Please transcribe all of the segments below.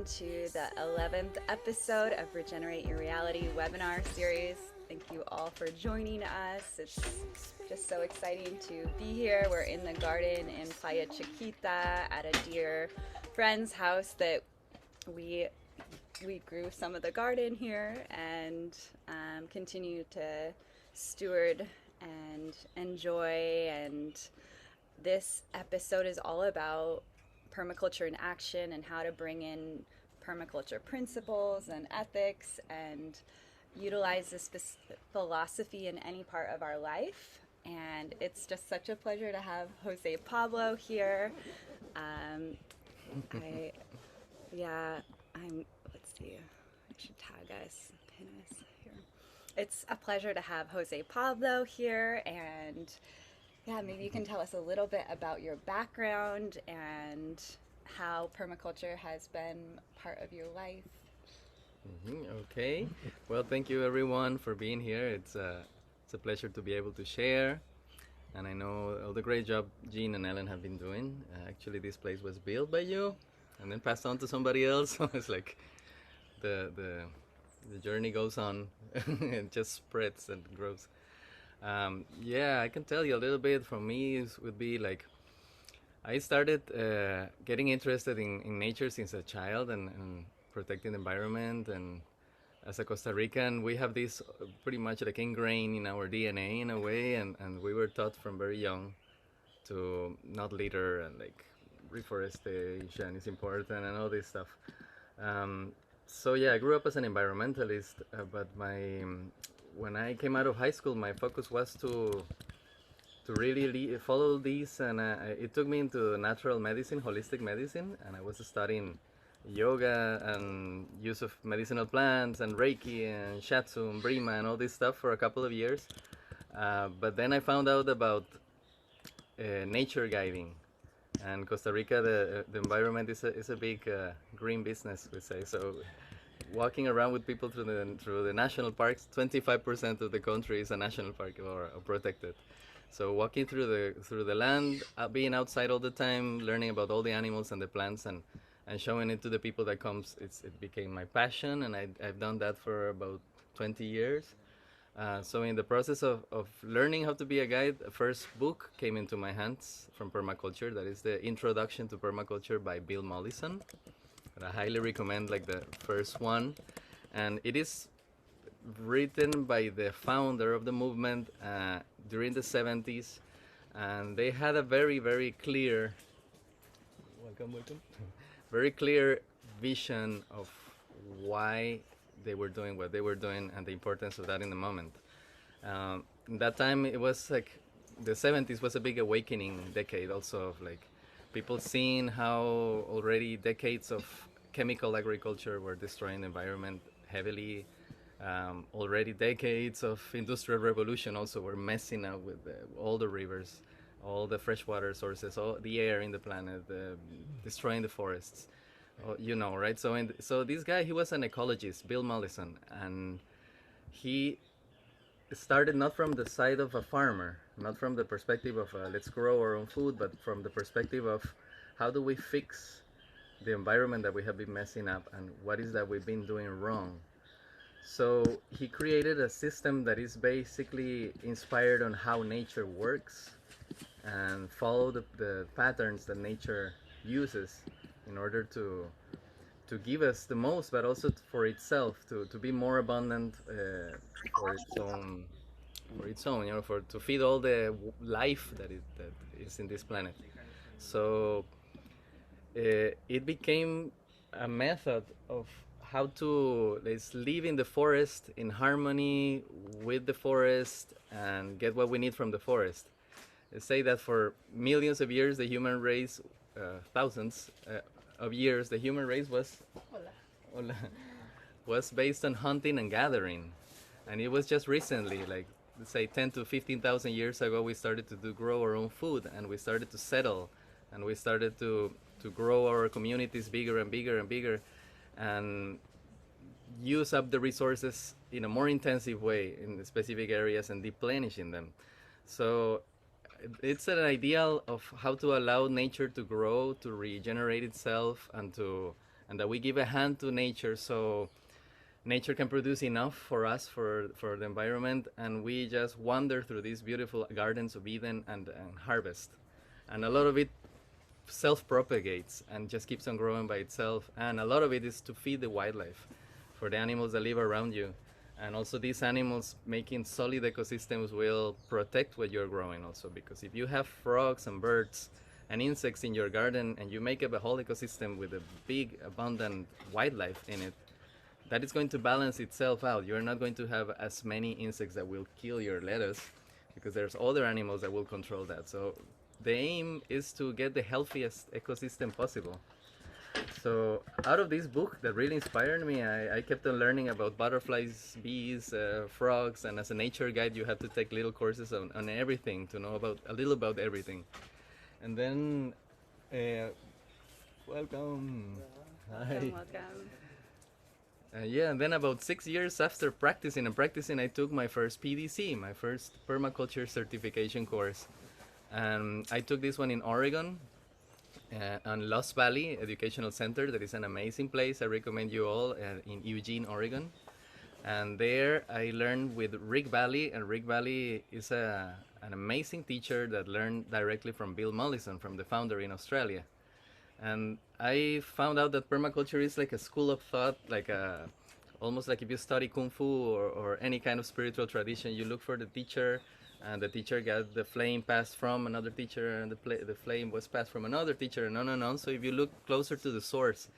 to the 11th episode of Regenerate Your Reality webinar series. Thank you all for joining us. It's just so exciting to be here. We're in the garden in Playa Chiquita at a dear friend's house that we grew some of the garden here and continue to steward and enjoy. And this episode is all about permaculture in action and how to bring in permaculture principles and ethics and utilize this philosophy in any part of our life. And it's just such a pleasure to have Jose Pablo here. Let's see, I should tag us, pin us here. It's a pleasure to have Jose Pablo here, and yeah, maybe you can tell us a little bit about your background and how permaculture has been part of your life. Okay. Well, thank you everyone for being here. It's a pleasure to be able to share. And I know all the great job Jean and Ellen have been doing. Actually, this place was built by you and then passed on to somebody else. So it's like the journey goes on and just spreads and grows. Yeah, I can tell you a little bit. From me, it would be like I started getting interested in nature since a child and protecting the environment. And as a Costa Rican, we have this pretty much like ingrained in our DNA in a way, and we were taught from very young to not litter and like reforestation is important and all this stuff. So yeah, I grew up as an environmentalist, but when I came out of high school, my focus was to really follow these, and it took me into natural medicine, holistic medicine, and I was studying yoga and use of medicinal plants and Reiki and Shatsu and Brima and all this stuff for a couple of years. But then I found out about nature guiding, and Costa Rica, the environment is a big green business, we say. So walking around with people through the national parks, 25% of the country is a national park or protected. So walking through the land, being outside all the time, learning about all the animals and the plants, and showing it to the people that comes, it became my passion, and I've done that for about 20 years. So in the process of learning how to be a guide, the first book came into my hands from permaculture. That is the Introduction to Permaculture by Bill Mollison. I highly recommend like the first one, and it is written by the founder of the movement during the 70s, and they had a very, very clear very clear vision of why they were doing what they were doing and the importance of that in the moment. In that time, it was like the 70s was a big awakening decade also of like people seeing how already decades of chemical agriculture were destroying the environment heavily. Already decades of industrial revolution also were messing up with all the rivers, all the freshwater sources, all the air in the planet, destroying the forests, right? So this guy, he was an ecologist, Bill Mollison, and he started not from the side of a farmer, not from the perspective of let's grow our own food, but from the perspective of how do we fix the environment that we have been messing up and what is that we've been doing wrong. So he created a system that is basically inspired on how nature works and follow the patterns that nature uses in order to give us the most, but also for itself to be more abundant for its own, to feed all the life that is in this planet. So it became a method of how to live in the forest in harmony with the forest and get what we need from the forest. They say that for millions of years, the human race, thousands of years, the human race was based on hunting and gathering. And it was just recently, like let's say 10 to 15,000 years ago, we started to grow our own food, and we started to settle, and we started to grow our communities bigger and bigger and bigger, and use up the resources in a more intensive way in specific areas and replenishing them. So it's an ideal of how to allow nature to grow, to regenerate itself, and to and that we give a hand to nature so nature can produce enough for us, for the environment, and we just wander through these beautiful gardens of Eden and harvest. And a lot of it self-propagates and just keeps on growing by itself, and a lot of it is to feed the wildlife, for the animals that live around you. And also these animals making solid ecosystems will protect what you're growing also, because if you have frogs and birds and insects in your garden and you make up a whole ecosystem with a big abundant wildlife in it, that is going to balance itself out. You're not going to have as many insects that will kill your lettuce, because there's other animals that will control that. So the aim is to get the healthiest ecosystem possible. So out of this book that really inspired me, I kept on learning about butterflies, bees, frogs, and as a nature guide, you have to take little courses on everything to know about a little about everything. And then, welcome. Hi. Welcome. Yeah, and then about 6 years after practicing and practicing, I took my first PDC, my first permaculture certification course. And I took this one in Oregon, on Lost Valley Educational Center. That is an amazing place. I recommend you all, in Eugene, Oregon. And there I learned with Rick Valley, and Rick Valley is an amazing teacher that learned directly from Bill Mollison, from the founder in Australia. And I found out that permaculture is like a school of thought, like almost like if you study kung fu or any kind of spiritual tradition, you look for the teacher, and the teacher got the flame passed from another teacher, and the flame was passed from another teacher, and on and on. So if you look closer to the source,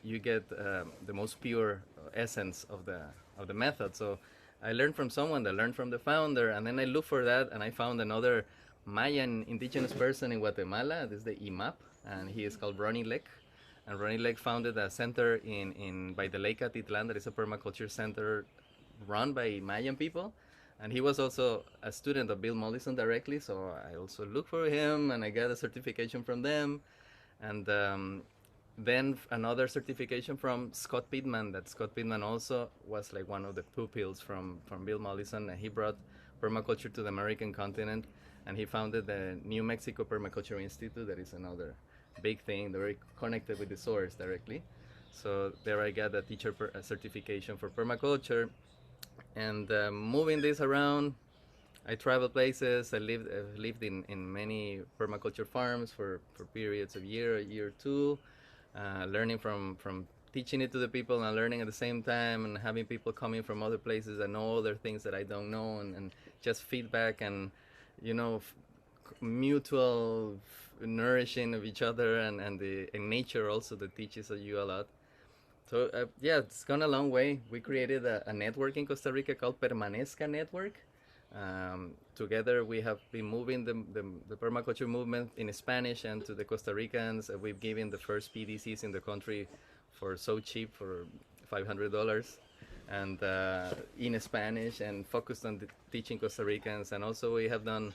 you get the most pure essence of the method. So I learned from someone that learned from the founder, and then I looked for that, and I found another Mayan indigenous person in Guatemala. This is the IMAP, and he is called Ronnie Leck. And Ronnie Leck founded a center in by the Lake Atitlan, that is a permaculture center run by Mayan people. And he was also a student of Bill Mollison directly, so I also looked for him, and I got a certification from them. And then another certification from Scott Pittman, that Scott Pittman also was like one of the pupils from Bill Mollison, and he brought permaculture to the American continent, and he founded the New Mexico Permaculture Institute. That is another big thing. They're very connected with the source directly. So there I got a teacher certification for permaculture. And moving this around, I traveled places. I lived in many permaculture farms for periods of a year or two, learning from teaching it to the people and learning at the same time, and having people coming from other places that know other things that I don't know, and just feedback and, you know, mutual nourishing of each other, and nature also that teaches you a lot. So yeah, it's gone a long way. We created a network in Costa Rica called Permanezca Network. Together we have been moving the permaculture movement in Spanish and to the Costa Ricans. We've given the first PDCs in the country for so cheap, for $500, and in Spanish, and focused on teaching Costa Ricans. And also we have done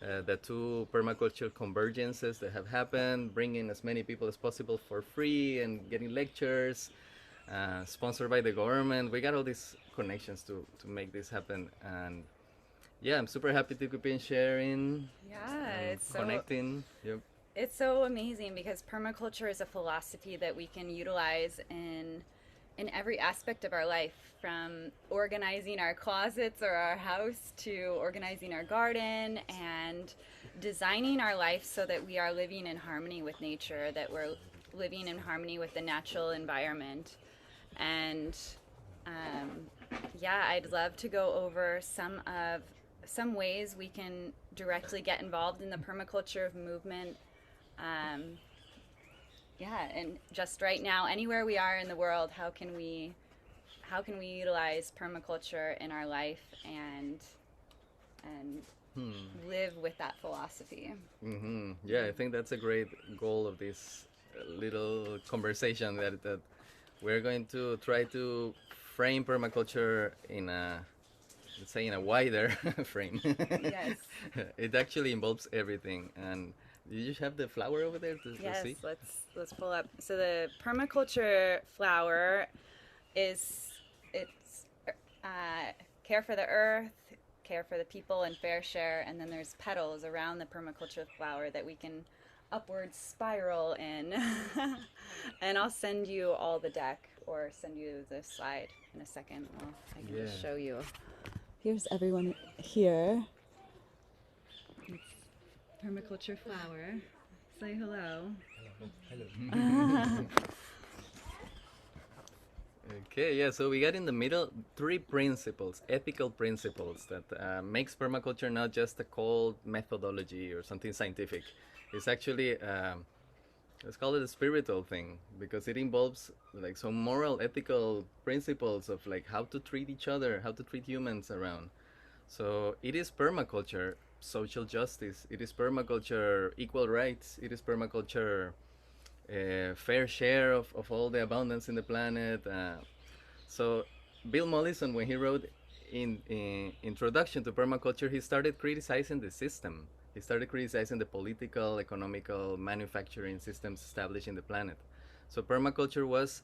the 2 permaculture convergences that have happened, bringing as many people as possible for free and getting lectures, sponsored by the government. We got all these connections to make this happen. And yeah, I'm super happy to keep on sharing. Yeah, it's connecting. Yep. It's so amazing, because permaculture is a philosophy that we can utilize in every aspect of our life, from organizing our closets or our house to organizing our garden and designing our life so that we are living in harmony with nature, that we're living in harmony with the natural environment. And yeah, I'd love to go over some ways we can directly get involved in the permaculture movement. Yeah, and just right now, anywhere we are in the world, how can we utilize permaculture in our life and live with that philosophy? Yeah, I think that's a great goal of this little conversation, that we're going to try to frame permaculture in a, let's say, in a wider frame. Yes. It actually involves everything. And did you have the flower over there to Yes, see? let's pull up. So the permaculture flower it's care for the earth, care for the people, and fair share. And then there's petals around the permaculture flower that we can upward spiral in. And I'll send you all the deck or send you the slide in a second. Well, I can just show you. Here's everyone here. It's permaculture flower. Say hello. Hello. Okay, yeah, so we got in the middle three principles, ethical principles that makes permaculture not just a cold methodology or something scientific. It's actually, let's call it a spiritual thing because it involves like some moral, ethical principles of like how to treat each other, how to treat humans around. So it is permaculture, social justice. It is permaculture, equal rights. It is permaculture, fair share of all the abundance in the planet. So Bill Mollison, when he wrote in Introduction to Permaculture, he started criticizing the system. He started criticizing the political, economical, manufacturing systems established in the planet. So permaculture was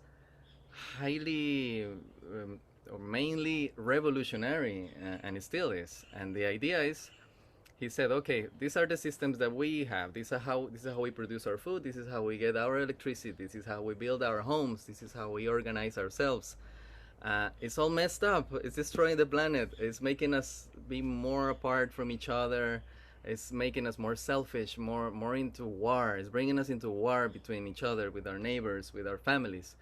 highly or mainly revolutionary, and it still is. And the idea is, he said, okay, these are the systems that we have. This is how we produce our food. This is how we get our electricity. This is how we build our homes. This is how we organize ourselves. It's all messed up. It's destroying the planet. It's making us be more apart from each other. It's making us more selfish, more into war. It's bringing us into war between each other, with our neighbors, with our families.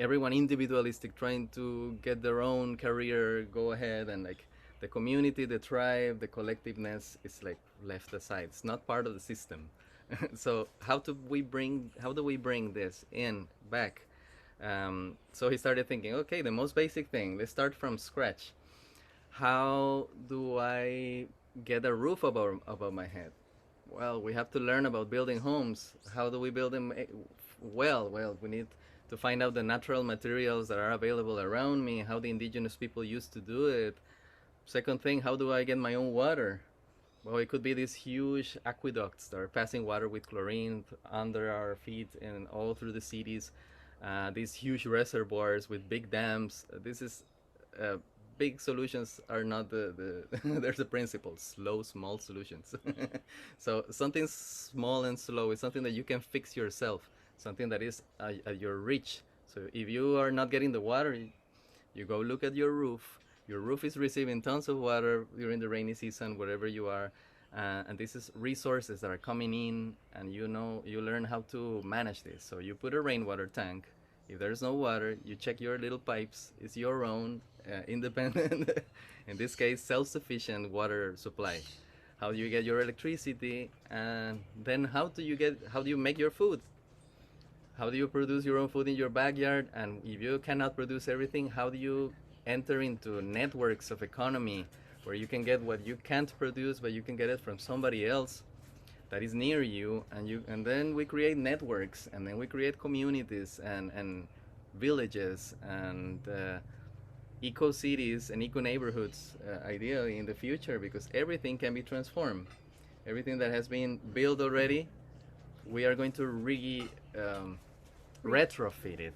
Everyone individualistic, trying to get their own career, go ahead, and like the community, the tribe, the collectiveness is like left aside. It's not part of the system. So how do we bring this in back? So he started thinking, okay, the most basic thing, let's start from scratch. How do I get a roof above my head? Well, we have to learn about building homes. How do we build them well? We need to find out the natural materials that are available around me, how the indigenous people used to do it. Second thing, how do I get my own water? Well, it could be these huge aqueducts that are passing water with chlorine under our feet and all through the cities. These huge reservoirs with big dams. This is big solutions are not there's a principle, slow, small solutions. So something small and slow is something that you can fix yourself, something that is at your reach. So if you are not getting the water, you go look at your roof. Your roof is receiving tons of water during the rainy season, wherever you are. And this is resources that are coming in, and you learn how to manage this. So you put a rainwater tank. If there's no water, you check your little pipes. It's your own independent, in this case, self-sufficient water supply. How do you get your electricity? And then how do you make your food? How do you produce your own food in your backyard? And if you cannot produce everything, how do you enter into networks of economy where you can get what you can't produce, but you can get it from somebody else that is near you, and then we create networks, and then we create communities and villages and eco cities and eco neighborhoods, ideally in the future, because everything can be transformed. Everything that has been built already, we are going to retrofit it.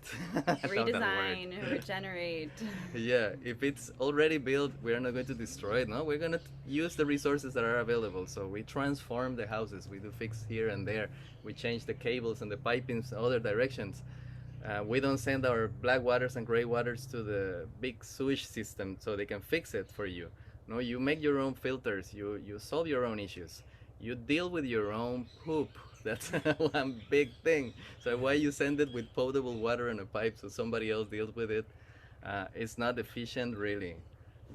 Redesign, regenerate. Yeah, if it's already built, we're not going to destroy it. No, we're going to use the resources that are available. So we transform the houses. We do fix here and there. We change the cables and the pipings in other directions. We don't send our black waters and gray waters to the big sewage system so they can fix it for you. No, you make your own filters. You solve your own issues. You deal with your own poop. That's one big thing. So why you send it with potable water in a pipe so somebody else deals with it? It's not efficient, really.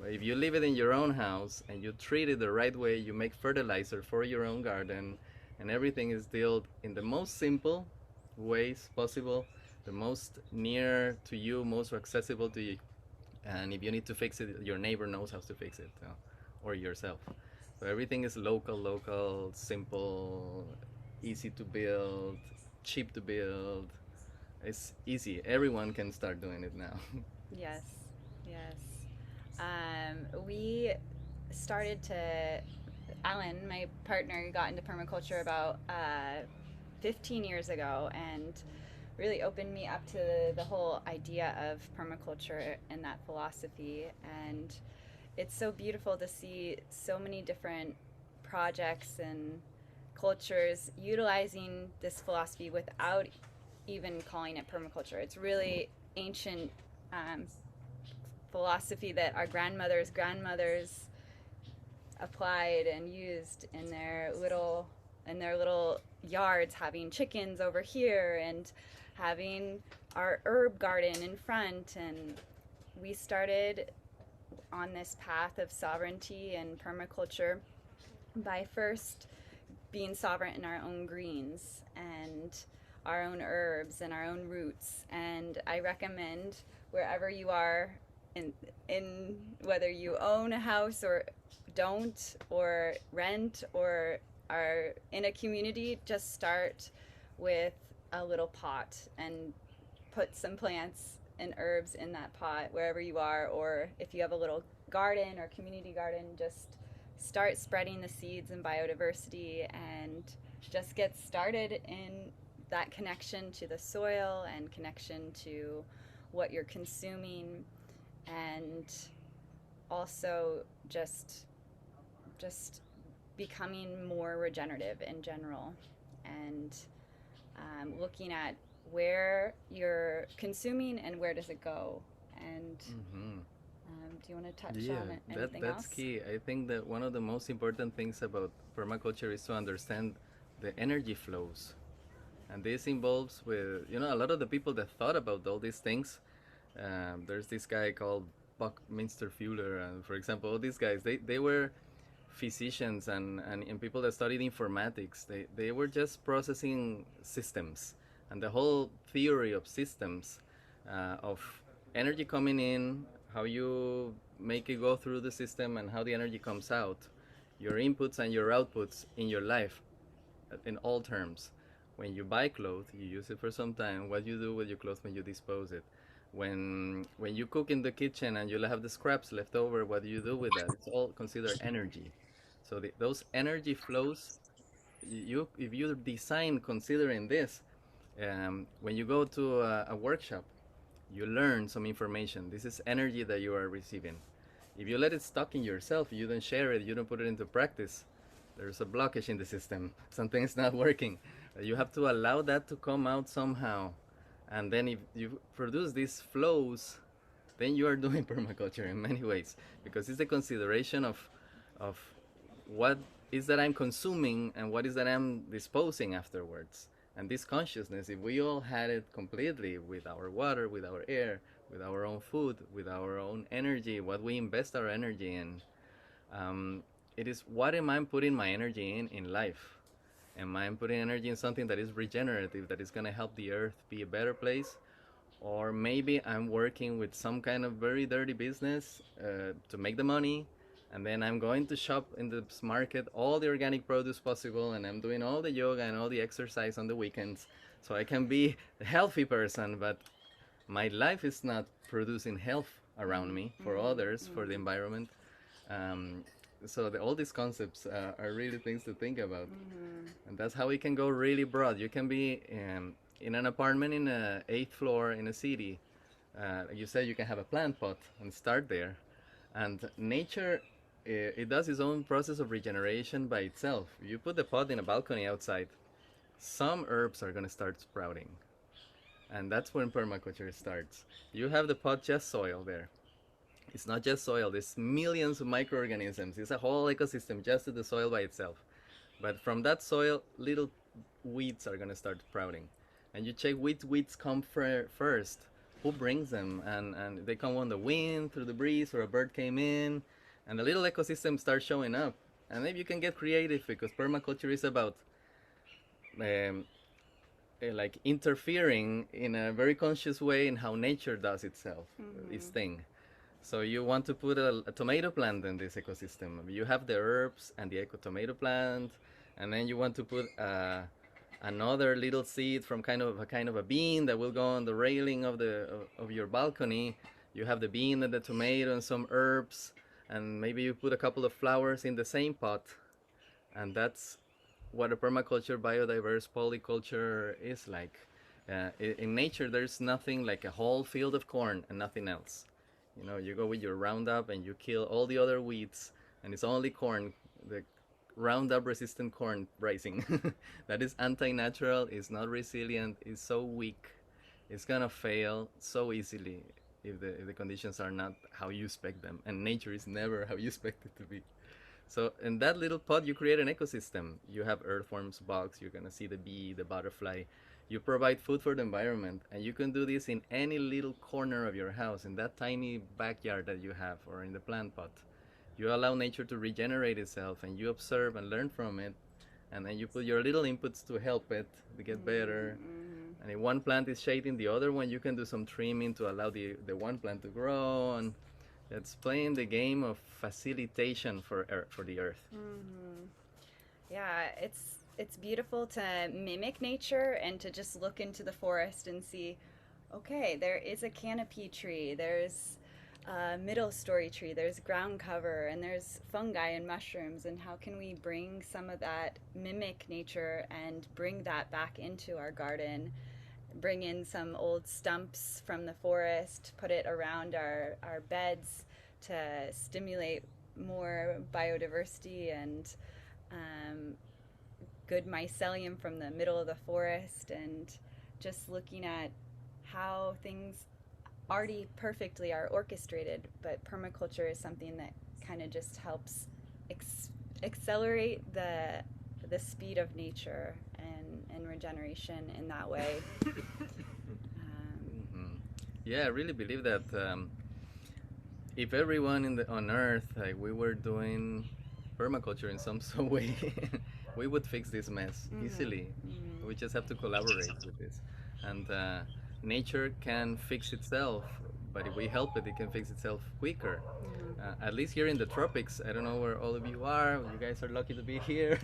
If you leave it in your own house and you treat it the right way, you make fertilizer for your own garden, and everything is dealt in the most simple ways possible, the most near to you, most accessible to you. And if you need to fix it, your neighbor knows how to fix it, or yourself. So everything is local, simple, easy to build, cheap to build. It's easy. Everyone can start doing it now. Yes, yes. We started to, Alan, my partner, got into permaculture about 15 years ago, and really opened me up to the whole idea of permaculture and that philosophy. And it's so beautiful to see so many different projects and cultures utilizing this philosophy without even calling it permaculture. It's really ancient philosophy that our grandmothers applied and used in their little yards, having chickens over here and having our herb garden in front. And we started on this path of sovereignty and permaculture by first being sovereign in our own greens and our own herbs and our own roots. And I recommend, wherever you are, in whether you own a house or don't, or rent, or are in a community, just start with a little pot and put some plants and herbs in that pot wherever you are. Or if you have a little garden or community garden, just start spreading the seeds and biodiversity and just get started in that connection to the soil and connection to what you're consuming, and also just becoming more regenerative in general, and looking at where you're consuming and where does it go. And do you want to touch on anything that's else? key. I think that one of the most important things about permaculture is to understand the energy flows. And this involves with, a lot of the people that thought about all these things. There's this guy called Buckminster Fuller, and for example, all these guys, they were physicians and people that studied informatics. They were just processing systems, and the whole theory of systems, of energy coming in, how you make it go through the system, and how the energy comes out, your inputs and your outputs in your life, in all terms. When you buy clothes, you use it for some time. What you do with your clothes when you dispose it. When you cook in the kitchen and you have the scraps left over, what do you do with that? It's all considered energy. So those energy flows, if you design considering this, when you go to a workshop, you learn some information. This is energy that you are receiving. If you let it stuck in yourself, you don't share it, you don't put it into practice, there's a blockage in the system. Something's not working. You have to allow that to come out somehow. And then if you produce these flows, then you are doing permaculture in many ways, because it's the consideration of what is that I'm consuming and what is that I'm disposing afterwards. And this consciousness, if we all had it completely with our water, with our air, with our own food, with our own energy, what we invest our energy in, it is, what am I putting my energy in life? Am I putting energy in something that is regenerative, that is going to help the earth be a better place? Or maybe I'm working with some kind of very dirty business to make the money, and then I'm going to shop in the market all the organic produce possible, and I'm doing all the yoga and all the exercise on the weekends so I can be a healthy person, but my life is not producing health around me for others, for the environment. So all these concepts are really things to think about. And that's how we can go really broad. You can be in an apartment in an 8th floor in a city. You said you can have a plant pot and start there. And nature, it does its own process of regeneration by itself. You put the pot in a balcony outside, some herbs are going to start sprouting. And that's when permaculture starts. You have the pot just soil there. It's not just soil, there's millions of microorganisms. It's a whole ecosystem just to the soil by itself. But from that soil, little weeds are going to start sprouting. And you check which weeds come first, who brings them, and they come on the wind, through the breeze, or a bird came in, and the little ecosystem starts showing up. And maybe you can get creative, because permaculture is about like interfering in a very conscious way in how nature does itself, its thing. So you want to put a tomato plant in this ecosystem. You have the herbs and the tomato plant, and then you want to put another little seed from kind of a bean that will go on the railing of your balcony. You have the bean and the tomato and some herbs, and maybe you put a couple of flowers in the same pot, and that's what a permaculture biodiverse polyculture is like. In nature, there's nothing like a whole field of corn and nothing else. You go with your Roundup and you kill all the other weeds, and it's only corn. The Roundup resistant corn rising. That is anti-natural, it's not resilient, it's so weak, it's gonna fail so easily if the conditions are not how you expect them, and nature is never how you expect it to be. So in that little pot, you create an ecosystem. You have earthworms, bugs. You're gonna see the bee, the butterfly. You provide food for the environment, and you can do this in any little corner of your house, in that tiny backyard that you have, or in the plant pot. You allow nature to regenerate itself, and you observe and learn from it, and then you put your little inputs to help it to get better. And if one plant is shading the other one, you can do some trimming to allow the one plant to grow, and it's playing the game of facilitation for the earth. Yeah, it's beautiful to mimic nature and to just look into the forest and see, okay, there is a canopy tree, there's a middle story tree, there's ground cover, and there's fungi and mushrooms, and how can we bring some of that, mimic nature and bring that back into our garden, bring in some old stumps from the forest, put it around our beds to stimulate more biodiversity and good mycelium from the middle of the forest, and just looking at how things already perfectly are orchestrated, but permaculture is something that kind of just helps accelerate the speed of nature and regeneration in that way. Yeah, I really believe that if everyone on Earth, like we were doing permaculture in some way, we would fix this mess easily. We just have to collaborate with this, and nature can fix itself. But if we help it, it can fix itself quicker. At least here in the tropics, I don't know where all of you are. You guys are lucky to be here,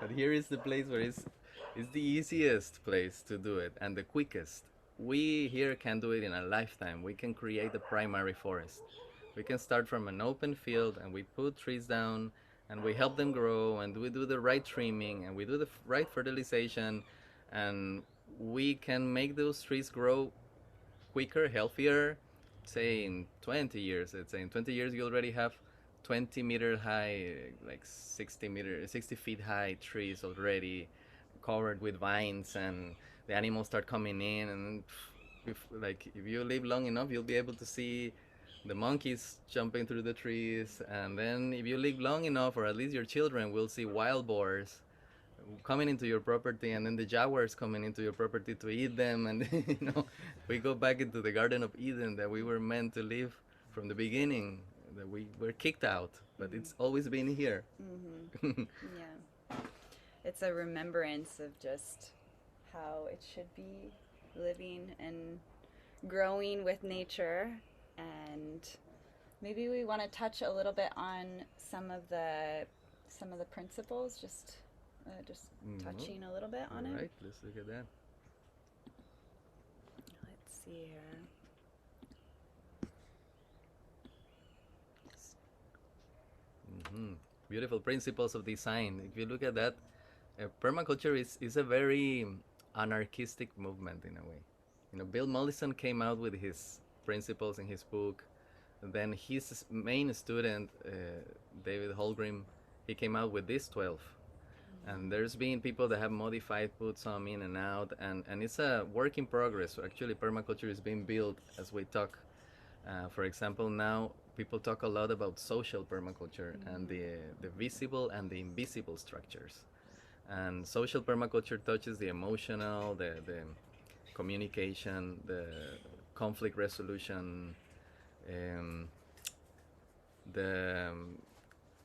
but here is the place where it's the easiest place to do it and the quickest. We here can do it in a lifetime. We can create the primary forest. We can start from an open field and we put trees down and we help them grow and we do the right trimming and we do the right fertilization, and we can make those trees grow quicker, healthier. Say in 20 years, let's say in 20 years you already have 20-meter high, like 60 feet high trees already covered with vines, and the animals start coming in, and if you live long enough you'll be able to see the monkeys jumping through the trees, and then if you live long enough, or at least your children will see wild boars coming into your property, and then the jaguars coming into your property to eat them, and we go back into the Garden of Eden that we were meant to live from the beginning, that we were kicked out, but it's always been here. Yeah, it's a remembrance of just how it should be living and growing with nature. And maybe we want to touch a little bit on some of the principles, just touching a little bit on it. All right, let's look at that. Let's see here. Beautiful principles of design. If you look at that, permaculture is a very anarchistic movement in a way. Bill Mollison came out with his principles in his book. And then his main student, David Holmgren, he came out with these 12. And there's been people that have modified, put some in and out, and it's a work in progress. So actually, permaculture is being built as we talk. For example, now people talk a lot about social permaculture and the visible and the invisible structures. And social permaculture touches the emotional, the communication, the conflict resolution, the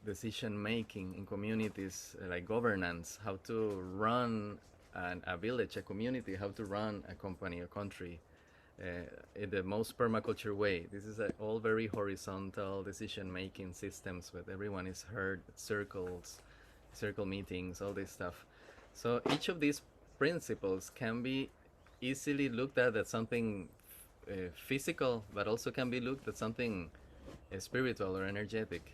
decision making in communities, like governance, how to run a village, a community, how to run a company, a country, in the most permaculture way. This is all very horizontal decision making systems where everyone is heard, circle meetings, all this stuff. So each of these principles can be easily looked at as something physical, but also can be looked at something spiritual or energetic.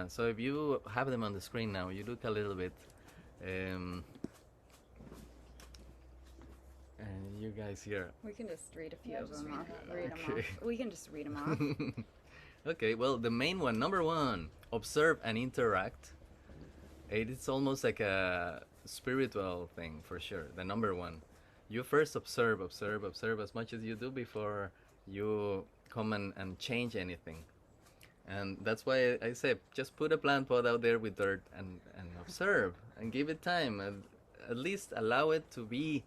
So if you have them on the screen now, you look a little bit. And you guys here. We can just read a few of them off. Read them off. We can just read them off. Okay, well, the main one, number one, observe and interact. It's almost like a spiritual thing for sure. The number one, you first observe as much as you do before you come and change anything. And that's why I say just put a plant pot out there with dirt and observe and give it time, and at least allow it to be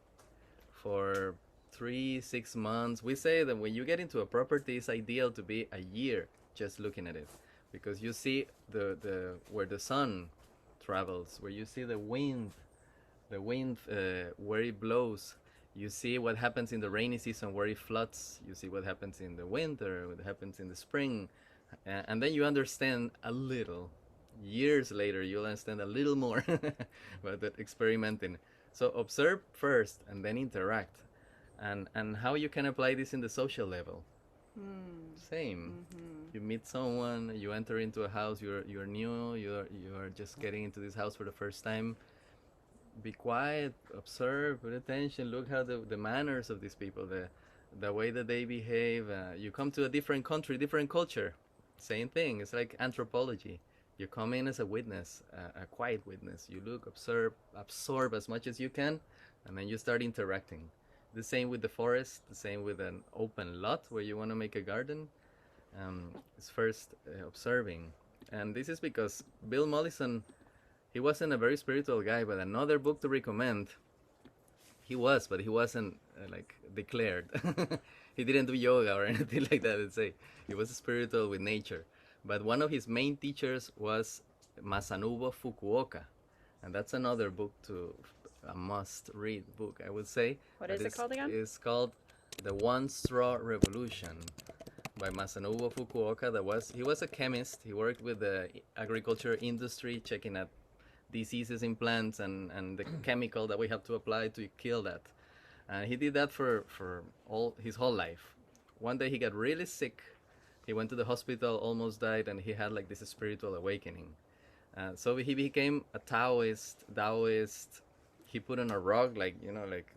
for 3 6 months. We say that when you get into a property, it's ideal to be a year just looking at it, because you see the where the sun travels, where you see the wind where it blows. You see what happens in the rainy season where it floods. You see what happens in the winter, what happens in the spring, and then you understand a little. Years later, you'll understand a little more about that experimenting. So observe first and then interact, and how you can apply this in the social level. Same. You meet someone, you enter into a house, you're new, you're just getting into this house for the first time. Be quiet, observe, pay attention, look how the manners of these people, the way that they behave. You come to a different country, different culture, same thing. It's like anthropology. You come in as a witness, a quiet witness. You look, observe, absorb as much as you can, and then you start interacting. The same with the forest, the same with an open lot where you want to make a garden. It's first observing. And this is because Bill Mollison, he wasn't a very spiritual guy, but another book to recommend, he was, but he wasn't like declared. He didn't do yoga or anything like that. Let's say he was spiritual with nature. But one of his main teachers was Masanobu Fukuoka, and that's another book a must-read book, I would say. What is it called again? It's called The One Straw Revolution by Masanobu Fukuoka. He was a chemist. He worked with the agriculture industry, checking at diseases in plants and the chemical that we have to apply to kill that. And he did that for his whole life. One day he got really sick. He went to the hospital, almost died, and he had like this spiritual awakening. So he became a Taoist. He put on a rug, like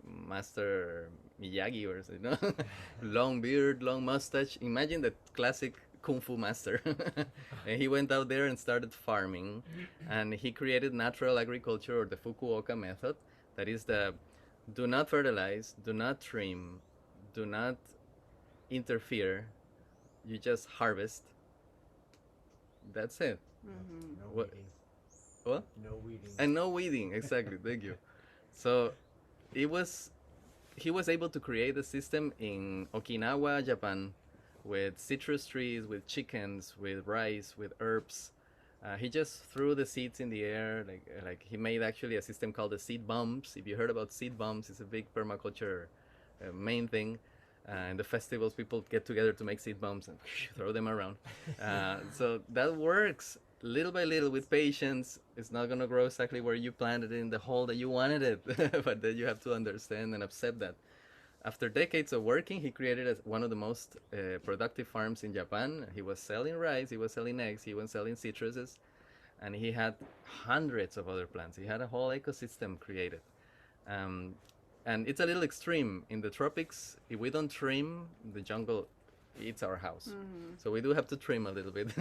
Master Miyagi or something, long beard, long mustache. Imagine the classic kung fu master. And he went out there and started farming, and he created natural agriculture, or the Fukuoka method. That is the do not fertilize, do not trim, do not interfere. You just harvest. That's it. No What? weeding. What? No weeding. And no weeding, exactly. Thank you. So he was able to create a system in Okinawa, Japan, with citrus trees, with chickens, with rice, with herbs. He just threw the seeds in the air. Like he made actually a system called the seed bombs. If you heard about seed bombs, it's a big permaculture main thing. In the festivals, people get together to make seed bombs and throw them around. So that works little by little with patience. It's not going to grow exactly where you planted it in the hole that you wanted it, but then you have to understand and accept that. After decades of working, he created one of the most productive farms in Japan. He was selling rice, he was selling eggs, he was selling citruses, and he had hundreds of other plants. He had a whole ecosystem created. And it's a little extreme. In the tropics, if we don't trim, the jungle eats our house. So we do have to trim a little bit.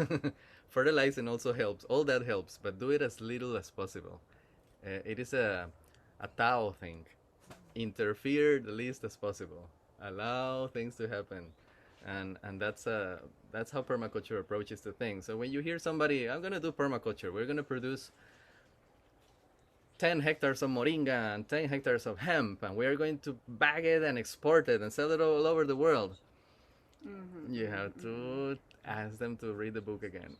Fertilizing also helps. All that helps, but do it as little as possible. It is a Tao thing. Interfere the least as possible. Allow things to happen. And that's how permaculture approaches the thing. So when you hear somebody, I'm going to do permaculture, we're going to produce 10 hectares of moringa and 10 hectares of hemp, and we are going to bag it and export it and sell it all over the world. You have to ask them to read the book again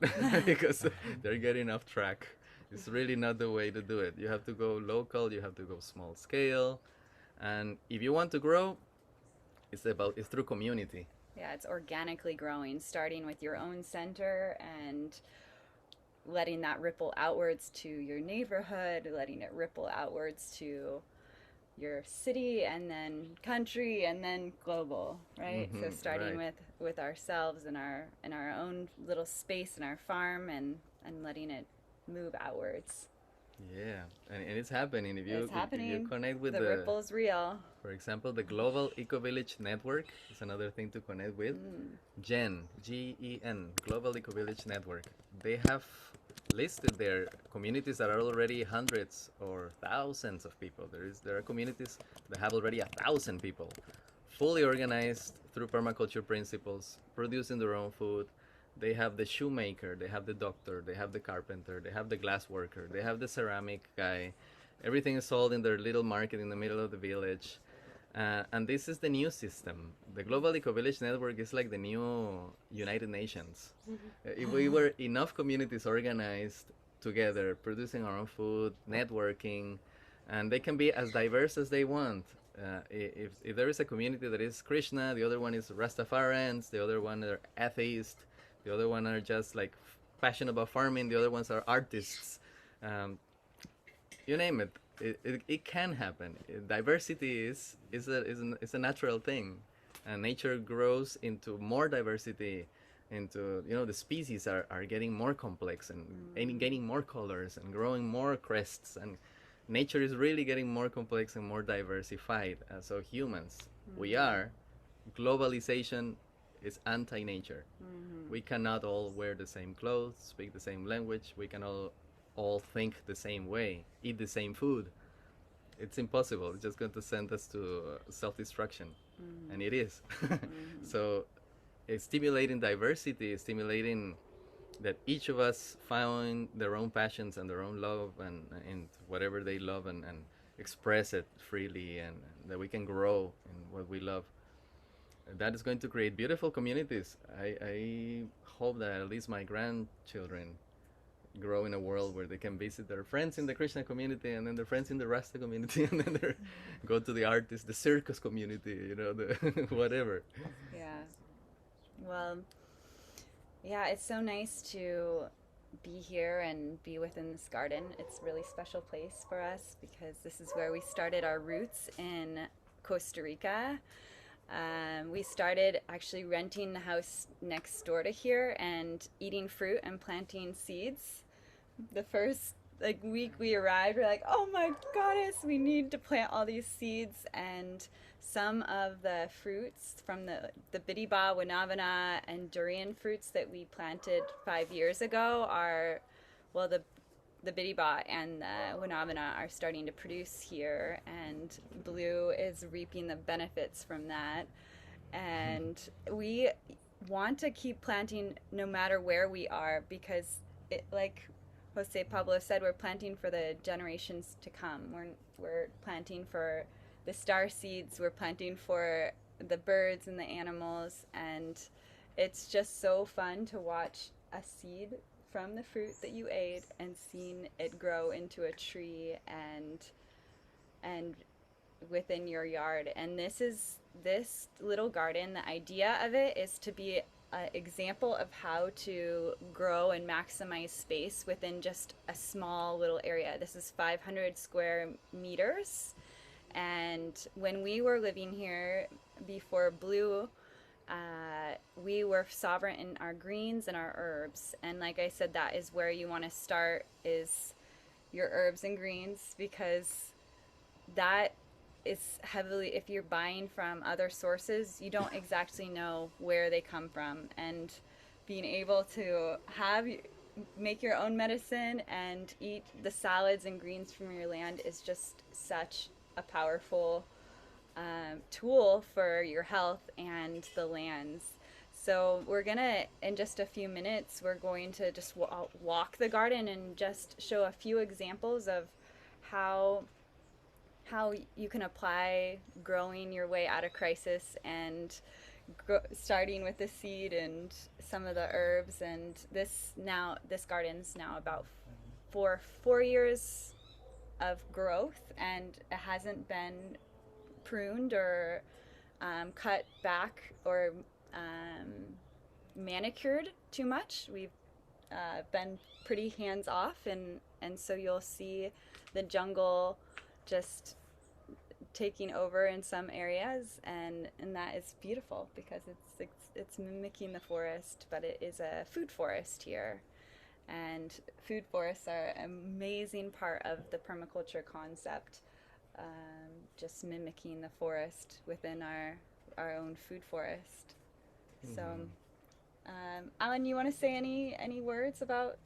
because they're getting off track. It's really not the way to do it. You have to go local, you have to go small scale, and if you want to grow, it's through community. Yeah, it's organically growing, starting with your own center and letting that ripple outwards to your neighborhood, letting it ripple outwards to your city, and then country, and then global, right? So starting right. with ourselves and our own little space in our farm, and letting it move outwards. Yeah, and it's happening. If you connect with the ripple's real. For example, the Global Eco-Village Network is another thing to connect with. GEN, G-E-N, Global Eco-Village Network. They have listed there communities that are already hundreds or thousands of people. There are communities that have already 1,000 people, fully organized through permaculture principles, producing their own food. They have the shoemaker, they have the doctor, they have the carpenter, they have the glass worker, they have the ceramic guy. Everything is sold in their little market in the middle of the village. And this is the new system. The Global Eco Village Network is like the new United Nations. If we were enough communities organized together, producing our own food, networking, and they can be as diverse as they want. If there is a community that is Krishna, the other one is Rastafarians, the other one are atheists, the other one are just like passionate about farming, the other ones are artists. Um, you name it. It can happen. Diversity is a natural thing, and nature grows into more diversity. Into the species are getting more complex and gaining more colors and growing more crests, and nature is really getting more complex and more diversified. So humans, we are. Globalization is anti-nature. We cannot all wear the same clothes, speak the same language. We can all think the same way, eat the same food. It's impossible. It's just going to send us to self-destruction, and it is. So, stimulating diversity, stimulating that each of us find their own passions and their own love and whatever they love and express it freely, and that we can grow in what we love. That is going to create beautiful communities. I hope that at least my grandchildren grow in a world where they can visit their friends in the Krishna community, and then their friends in the Rasta community, and then go to the artists, the circus community, the whatever. Yeah. Well, yeah, it's so nice to be here and be within this garden. It's a really special place for us because this is where we started our roots in Costa Rica. We started actually renting the house next door to here and eating fruit and planting seeds. The first week we arrived, we're like, oh my goddess, we need to plant all these seeds. And some of the fruits from the bidiba, wanavana, and durian fruits that we planted 5 years ago are, well, the bidiba and the wanavana are starting to produce here, and Blue is reaping the benefits from that. And we want to keep planting no matter where we are, because it, like Jose Pablo said, we're planting for the generations to come. We're planting for the star seeds, we're planting for the birds and the animals, and it's just so fun to watch a seed from the fruit that you ate and seeing it grow into a tree and within your yard. And this little garden, the idea of it is to be an example of how to grow and maximize space within just a small little area. This is 500 square meters. And when we were living here before Blue, we were sovereign in our greens and our herbs. And like I said, that is where you want to start, is your herbs and greens, because that is heavily, if you're buying from other sources, you don't exactly know where they come from. And being able to make your own medicine and eat the salads and greens from your land is just such a powerful tool for your health and the lands. So we're gonna, in just a few minutes, we're going to just walk the garden and just show a few examples of how you can apply growing your way out of crisis, and starting with the seed and some of the herbs. And this garden's now about four years of growth, and it hasn't been pruned or cut back or manicured too much. We've been pretty hands off, and so you'll see the jungle just taking over in some areas, and that is beautiful because it's mimicking the forest, but it is a food forest here. And food forests are an amazing part of the permaculture concept, just mimicking the forest within our own food forest. So, Alan, you want to say any words about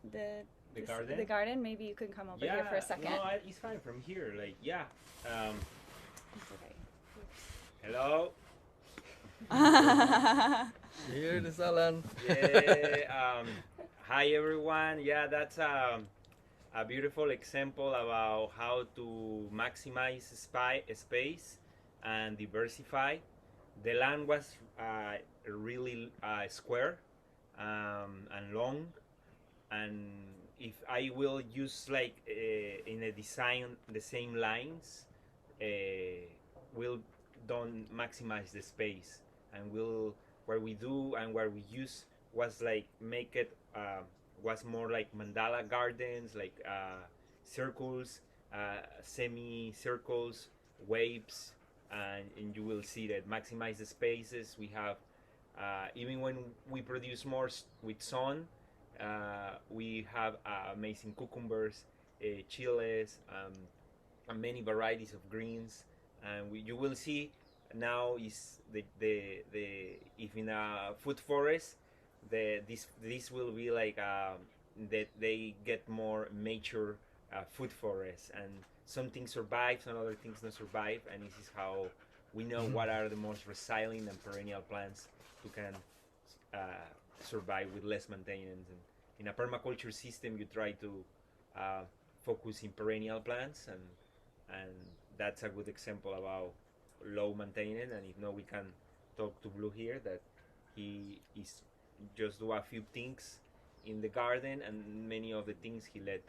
The garden? The garden. Maybe you can come over here for a second. No, it's fine from here. Like, yeah. It's okay. Hello. Here is Alan. Yeah. Hi everyone. Yeah, that's a beautiful example about how to maximize space and diversify. The land was really square and long, and if I will use like in a design the same lines, we'll don't maximize the space, and we'll what we do and what we use was like make it was more like mandala gardens, like circles, semi-circles, waves, and you will see that maximize the spaces. We have even when we produce more with sun, we have amazing cucumbers, chiles, and many varieties of greens, and you will see now is the if in a food forest, this will be like that they get more mature food forests, and some things survive, some other things don't survive, and this is how we know what are the most resilient and perennial plants who can survive with less maintenance. And in a permaculture system, you try to focus in perennial plants, and that's a good example about low maintenance. And if not, we can talk to Blue here that he is just do a few things in the garden, and many of the things he let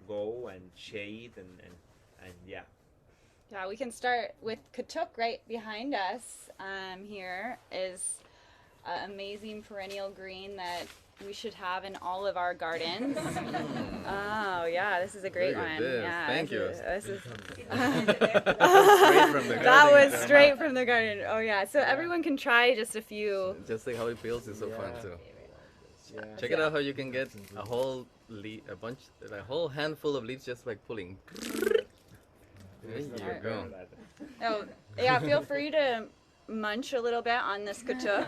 go and shade and yeah. Yeah, we can start with Katuk right behind us. Here is an amazing perennial green that we should have in all of our gardens. Oh yeah, this is a great one. This. Yeah, Thank you. This is Straight from the that garden. was straight from the garden. Oh yeah, so everyone can try just a few. Just like how it feels is so fun too. Yeah. Check it out how you can get a whole a whole handful of leaves just like pulling. There you go. Oh yeah, feel free to munch a little bit on this Katuk.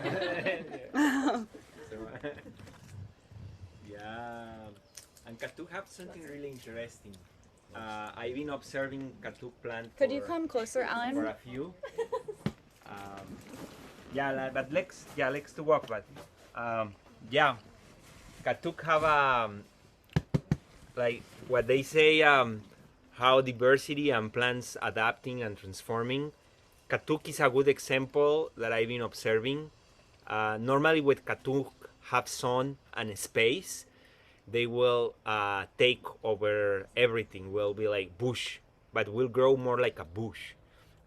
Yeah, and Katuk have something really interesting. I've been observing Katuk plant. Could you come closer, for Alan? a few? But let's to walk. But yeah, Katuk have like what they say how diversity and plants adapting and transforming. Katuk is a good example that I've been observing. Normally with Katuk have sun and space, they will take over everything, will be like bush, but will grow more like a bush,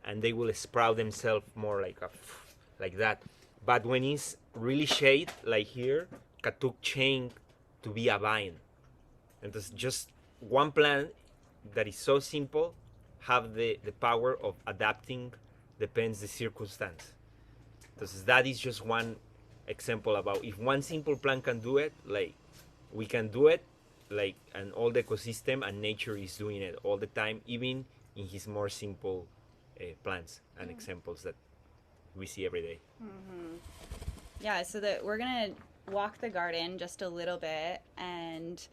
and they will sprout themselves more like that. But when it's really shade, like here, Katuk change to be a vine. And it's just one plant that is so simple, have the power of adapting depends the circumstance. So that is just one example about if one simple plant can do it, like we can do it, like, and all the ecosystem and nature is doing it all the time, even in his more simple plants and examples that we see every day. Mm-hmm. Yeah, so that we're gonna walk the garden just a little bit, and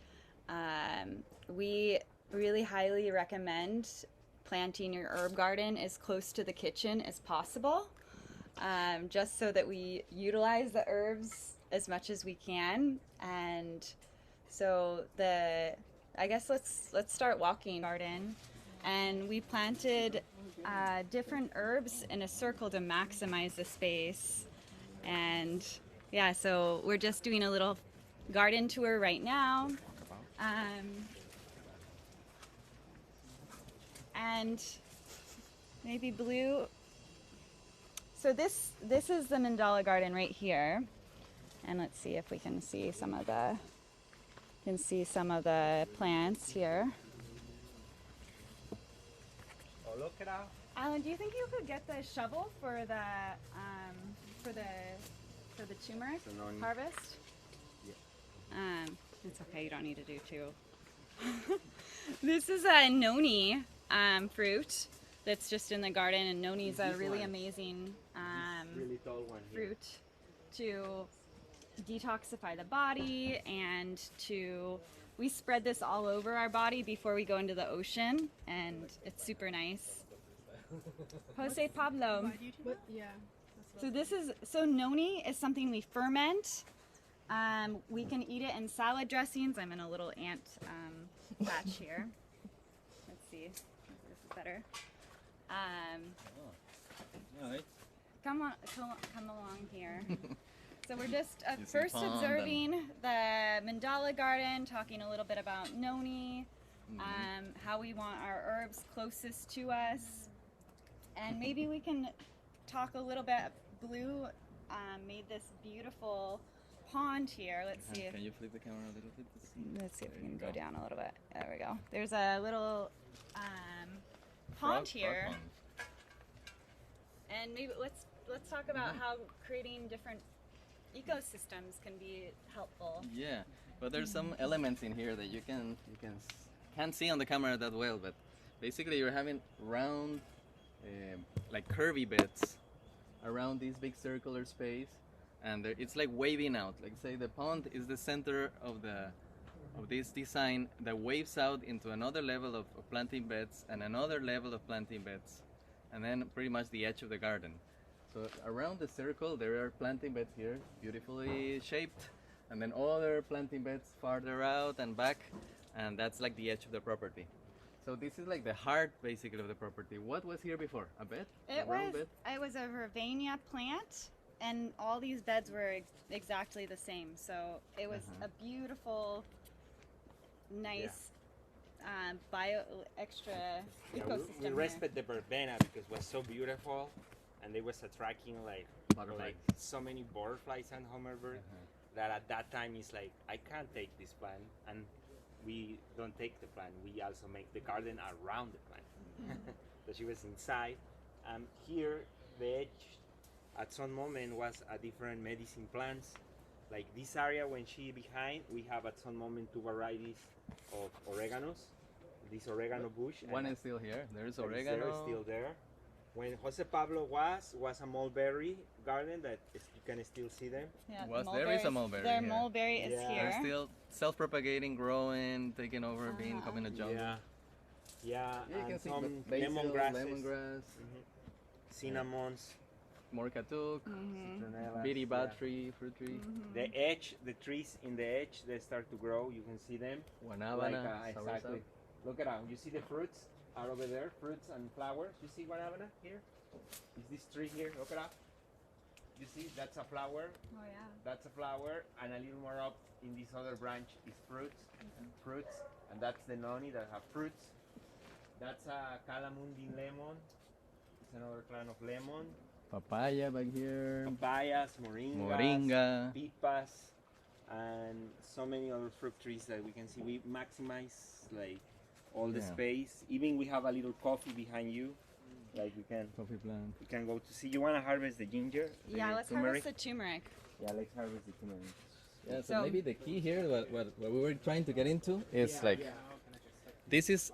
we really highly recommend planting your herb garden as close to the kitchen as possible, just so that we utilize the herbs as much as we can. And so I guess let's start walking garden, and we planted different herbs in a circle to maximize the space. And yeah, so we're just doing a little garden tour right now. And maybe Blue. So this is the mandala garden right here, and let's see if we can see some of the plants here. Oh, look it out. Alan, do you think you could get the shovel for the turmeric harvest? Yeah. It's okay. You don't need to do two. This is a noni fruit that's just in the garden, and noni is a really amazing Really tall one here. fruit to detoxify the body and to we spread this all over our body before we go into the ocean, and it's super nice. Jose Pablo. So noni is something we ferment. We can eat it in salad dressings. I'm in a little ant patch here. Let's see if this is better. Come along here. So we're just first observing the mandala garden, talking a little bit about noni, how we want our herbs closest to us, and maybe we can talk a little bit. Blue made this beautiful pond here. Let's see if Can you flip the camera a little bit? let's see if we can go down a little bit. There we go. There's a little pond here, and maybe let's talk about how creating different ecosystems can be helpful. Yeah, but there's some elements in here that you can't see on the camera that well. But basically, you're having round, like curvy beds around this big circular space, and it's like waving out. Like say the pond is the center of this design that waves out into another level of planting beds and another level of planting beds, and then pretty much the edge of the garden. So around the circle there are planting beds here, beautifully shaped, and then other planting beds farther out and back, and that's like the edge of the property. So this is like the heart basically of the property. What was here before? A bed? It was a Vervania plant, and all these beds were exactly the same. So it was a beautiful, nice extra ecosystem. We respect the verbena because it was so beautiful, and they was attracting like so many butterflies and hummingbirds that at that time it's like, I can't take this plant, and we don't take the plant, we also make the garden around the plant. So she was inside. Here the edge at some moment was a different medicine plants. Like this area when she behind, we have at some moment 2 varieties of oreganos. This oregano bush. One is still here. There's oregano. Still there. When Jose Pablo was a mulberry garden that you can still see them. Yeah, There is a mulberry Their here. mulberry is here. They're still self-propagating, growing, taking over, becoming a jungle. Yeah, You and can see some basil, lemongrass, cinnamons, more katuk, citronella, bitty tree, fruit tree, the trees in the edge, they start to grow. You can see them. guanabana, Exactly. Look around. You see the fruits are over there, fruits and flowers. You see guanabana here? Is this tree here? Look it up. You see, that's a flower. Oh yeah. That's a flower, and a little more up in this other branch is fruits, and that's the noni that have fruits. That's a calamundi lemon. It's another clan of lemon. papaya back here, Papayas, moringa. pipas, and so many other fruit trees that we can see. We maximize like all the space. Even we have a little coffee behind you. Like we can go to see. You want to harvest the ginger? Yeah, let's harvest the turmeric. Yeah, let's harvest the turmeric. Yeah, so maybe the key here, what we were trying to get into is like, this is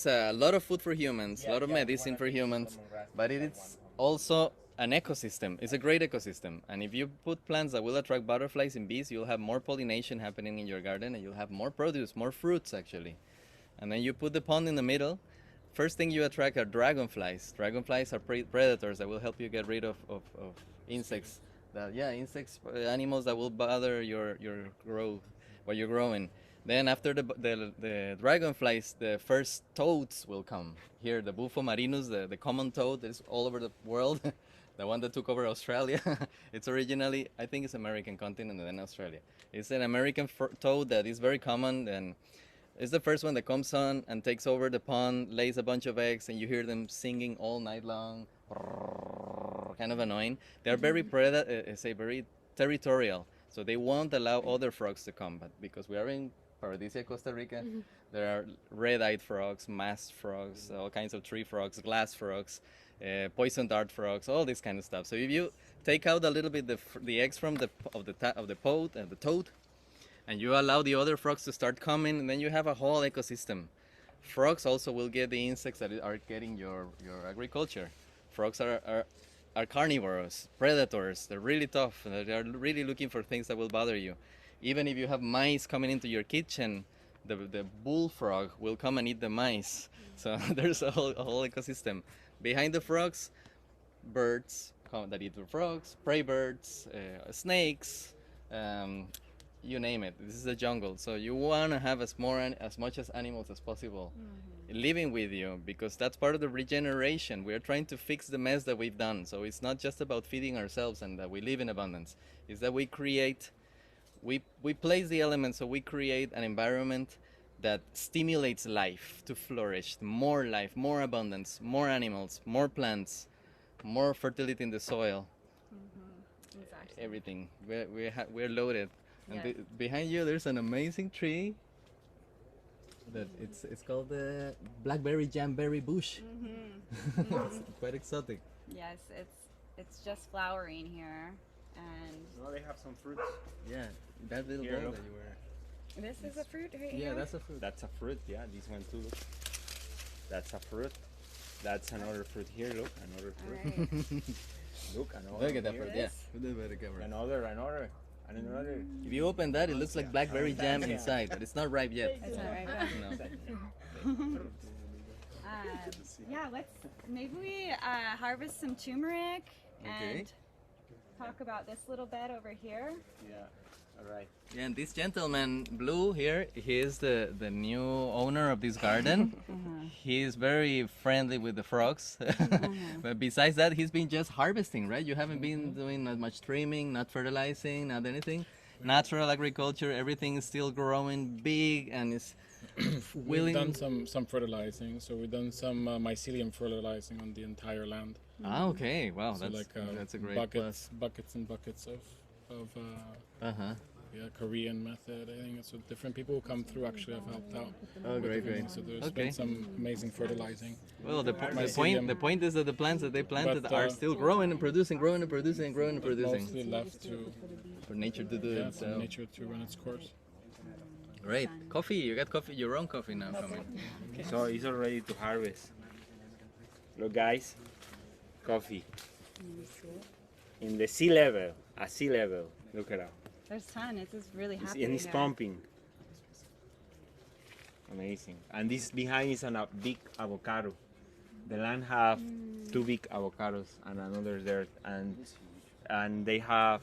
a lot of food for humans, a lot of medicine for humans, but it is also an ecosystem. It's a great ecosystem, and if you put plants that will attract butterflies and bees, you'll have more pollination happening in your garden, and you'll have more produce, more fruits actually. And then you put the pond in the middle. First thing you attract are dragonflies. Dragonflies are predators that will help you get rid of insects. Animals that will bother your growth while you're growing. Then after the dragonflies, the first toads will come. Here, the Bufo marinus, the common toad that is all over the world, the one that took over Australia. It's originally, I think it's American continent and then Australia. It's an American toad that is very common, and it's the first one that comes on and takes over the pond, lays a bunch of eggs, and you hear them singing all night long. Kind of annoying. They're very very territorial, so they won't allow other frogs to come. But because we are in Paradisia, Costa Rica, there are red-eyed frogs, masked frogs, all kinds of tree frogs, glass frogs, poison dart frogs, all this kind of stuff. So if you take out a little bit the eggs from the toad, and you allow the other frogs to start coming, and then you have a whole ecosystem. Frogs also will get the insects that are getting your agriculture. Frogs are carnivores, predators. They're really tough. They're really looking for things that will bother you. Even if you have mice coming into your kitchen, the bullfrog will come and eat the mice. So there's a whole ecosystem. Behind the frogs, birds come that eat the frogs, prey birds, snakes, you name it. This is a jungle. So you want to have as much as animals as possible living with you, because that's part of the regeneration. We're trying to fix the mess that we've done. So it's not just about feeding ourselves and that we live in abundance. It's that we place the elements, so we create an environment that stimulates life to flourish, more life, more abundance, more animals, more plants, more fertility in the soil. Exactly. Everything. We're loaded. And Yes. behind you, there's an amazing tree. That it's called the blackberry jamberry bush. It's quite exotic. Yes, it's just flowering here, and No, they have some fruits. Yeah, that little Here, ball look. that you were. this is a fruit right Yeah, here. that's a fruit. That's a fruit, yeah, this one too, look. That's a fruit. That's another fruit here, look, another All fruit. right. Look, another Look at that here. fruit. Yeah, put that by the camera. Another. If you open that, it looks like blackberry jam inside, but it's not ripe yet. That's not right. No. Yeah, maybe we harvest some turmeric Okay. and talk about this little bed over here. Yeah, all right. Yeah, and this gentleman, Blue here, he is the new owner of this garden. He is very friendly with the frogs. But besides that, he's been just harvesting, right? You haven't been doing not much trimming, not fertilizing, not anything. Natural agriculture, everything is still growing big and is willing. We've done some fertilizing, so we've done some mycelium fertilizing on the entire land. Ah, okay. Wow, So that's a great buckets and buckets of Uh-huh. yeah, Korean method. I think so. Different people who come through actually have helped out. Oh, with great, the great. things. So there's Okay. been some amazing fertilizing. Well, the Mycelium. point is that the plants that they planted But, are still growing and producing, growing and producing, and growing and producing. Mostly left to For nature to do yeah, it. for So nature to run its course. great. Coffee. You got coffee. Your own coffee now coming. So it's all ready to harvest. Look, guys, coffee in the sea level, at sea level. Look at that. There's ton. It's just really It's, happy. and it's pumping. Amazing. And this behind is a big avocado. The land have two big avocados and another there, and they have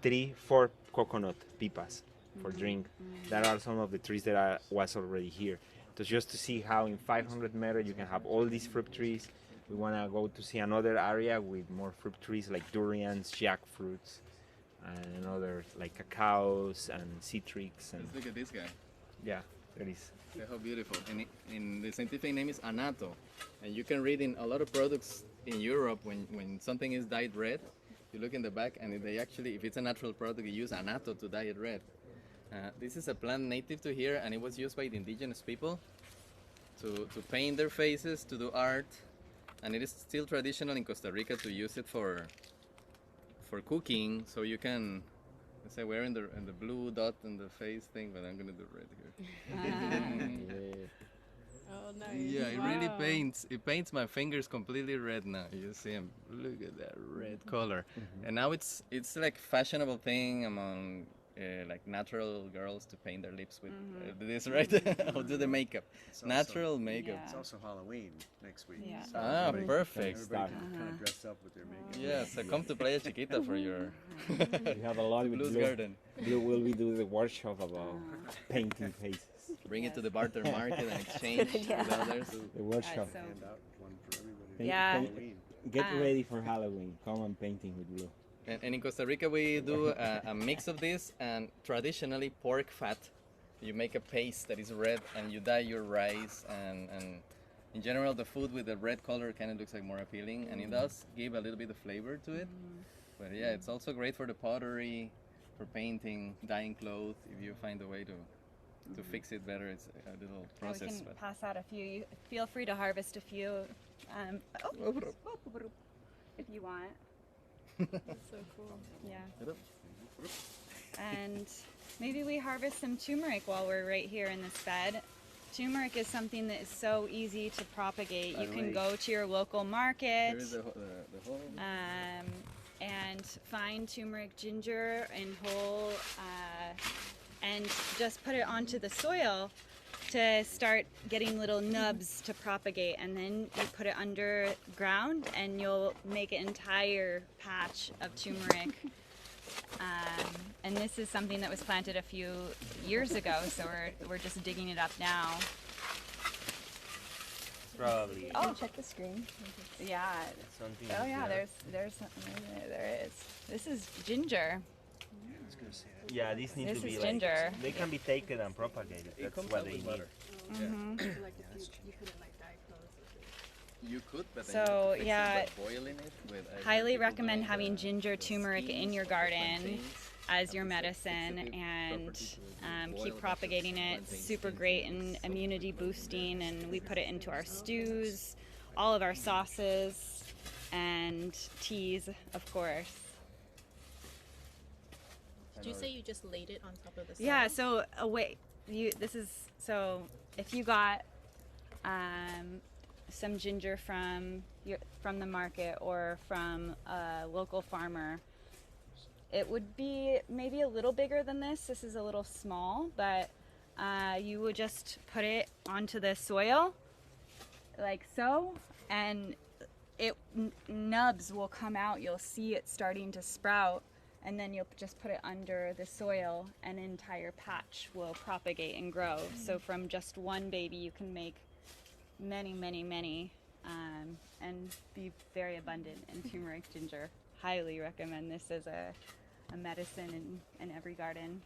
3-4 coconut pipas for drink. That are some of the trees that was already here. So just to see how in 500 meters you can have all these fruit trees. We want to go to see another area with more fruit trees like durians, jackfruits, and others like cacaos and citrix. And Let's look at this guy. yeah, that is. Look how beautiful. And in the scientific name is annatto. And you can read in a lot of products in Europe when something is dyed red, you look in the back and they actually, if it's a natural product, they use annatto to dye it red. This is a plant native to here, and it was used by the indigenous people to paint their faces, to do art. And it is still traditional in Costa Rica to use it for cooking. So you can, let's say we're in the blue dot in the face thing, but I'm gonna do red here. Oh, nice. Yeah, it really Wow. paints. It paints my fingers completely red now. You see him. Look at that red color. And now it's like fashionable thing among like natural girls to paint their lips with this, right? Or do the makeup. It's also- Natural makeup. It's also Halloween next week. Yeah. So Ah, everybody- perfect. Everybody kind of dressed up with their makeup. Yeah, so come to Playa Chiquita for your We have a lot with Blue's Blue. garden. Blue will be doing the workshop about painting faces. Bring it to the barter market and exchange with others. The workshop. So- Hand out one for everybody. Paint- Yeah. Halloween. Get Ah. ready for Halloween. Come and painting with Blue. And in Costa Rica, we do a mix of this and traditionally pork fat. You make a paste that is red and you dye your rice. And in general, the food with the red color kind of looks like more appealing. And it does give a little bit of flavor to it. But yeah, it's also great for the pottery, for painting, dyeing clothes. If you find a way to fix it better, it's a little We process. can But pass out a few. You feel free to harvest a few if you want. That's so cool. Yeah. And maybe we harvest some turmeric while we're right here in this bed. Turmeric is something that is so easy to propagate. You can go to your local market here is the whole. and find turmeric ginger in whole and just put it onto the soil to start getting little nubs to propagate, and then you put it underground and you'll make an entire patch of turmeric. And this is something that was planted a few years ago, so we're just digging it up now. Probably Oh, Check the screen. yeah. something. Oh yeah, there. there's there is. This is ginger. I was gonna say that. Yeah, these need This to be is like ginger. they can be taken and propagated. It That's comes what out they with need. butter. Like if you couldn't like diagnose it. You could, but then So, you have to fix yeah, it by boiling it with. I've heard Highly people recommend doing having the ginger turmeric skins in your of the garden plantains. as your Have the medicine, fixative and property to boil a bunch keep of propagating it. plantain Super skins great and and soak immunity it with boosting, and we put it into our stews, all of our sauces, and teas, of course. Did you say you just laid it on top of the soil? Yeah, so if you got some ginger from the market or from a local farmer, it would be maybe a little bigger than this. This is a little small, but you would just put it onto the soil like so, and nubs will come out. You'll see it starting to sprout, and then you'll just put it under the soil, and an entire patch will propagate and grow. So from just one baby you can make many, and be very abundant in turmeric ginger. Highly recommend this as a medicine in every garden.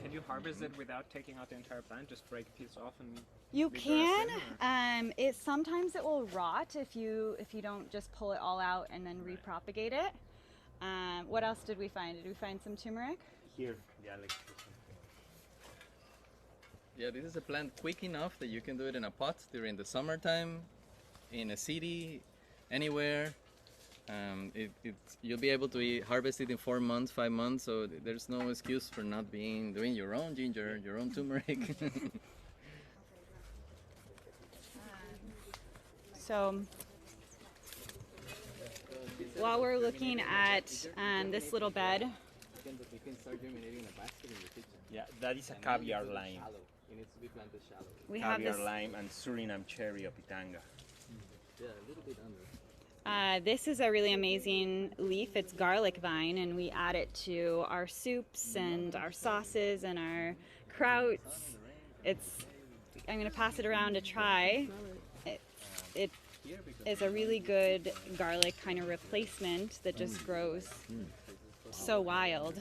Can you harvest it without taking out the entire plant? Just break a piece off and You leave the can. rest in, It sometimes it will rot if you don't just pull it all out and then repropagate it. What else did we find? Did we find some turmeric? Here, yeah, like Yeah, this is a plant quick enough that you can do it in a pot during the summertime, in a city, anywhere. You'll be able to harvest it in 4 months, 5 months. So there's no excuse for not doing your own ginger, your own turmeric. So while we're looking at this little bed, You can start germinating in a basket in your kitchen. yeah, that is a caviar lime. Shallow. It needs to be planted shallow. we have Caviar this. lime and Suriname cherry of Pitanga. Yeah, a little bit under. This is a really amazing leaf. It's garlic vine, and we add it to our soups and our sauces and our krauts. I'm going to pass it around to try. It is a really good garlic kind of replacement that just grows so wild.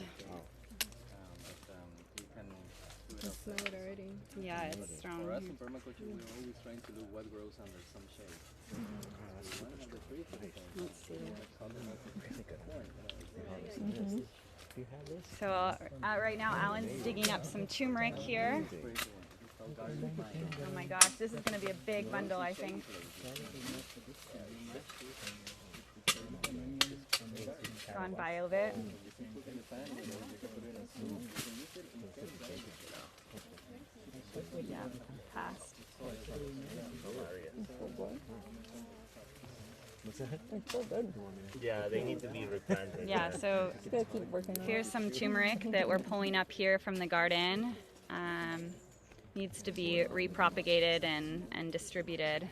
I smell it already. Yeah, it's strong. For us in permaculture, we're always trying to do what grows under some shade. One of the three things. Let's see. Do you have this? So right now, Alan's digging up some turmeric here. Oh my gosh, this is going to be a big bundle, I think. Gone by a bit. Yeah, passed. Yeah, they need to be replanted. Yeah, so here's some turmeric that we're pulling up here from the garden. Needs to be repropagated and distributed.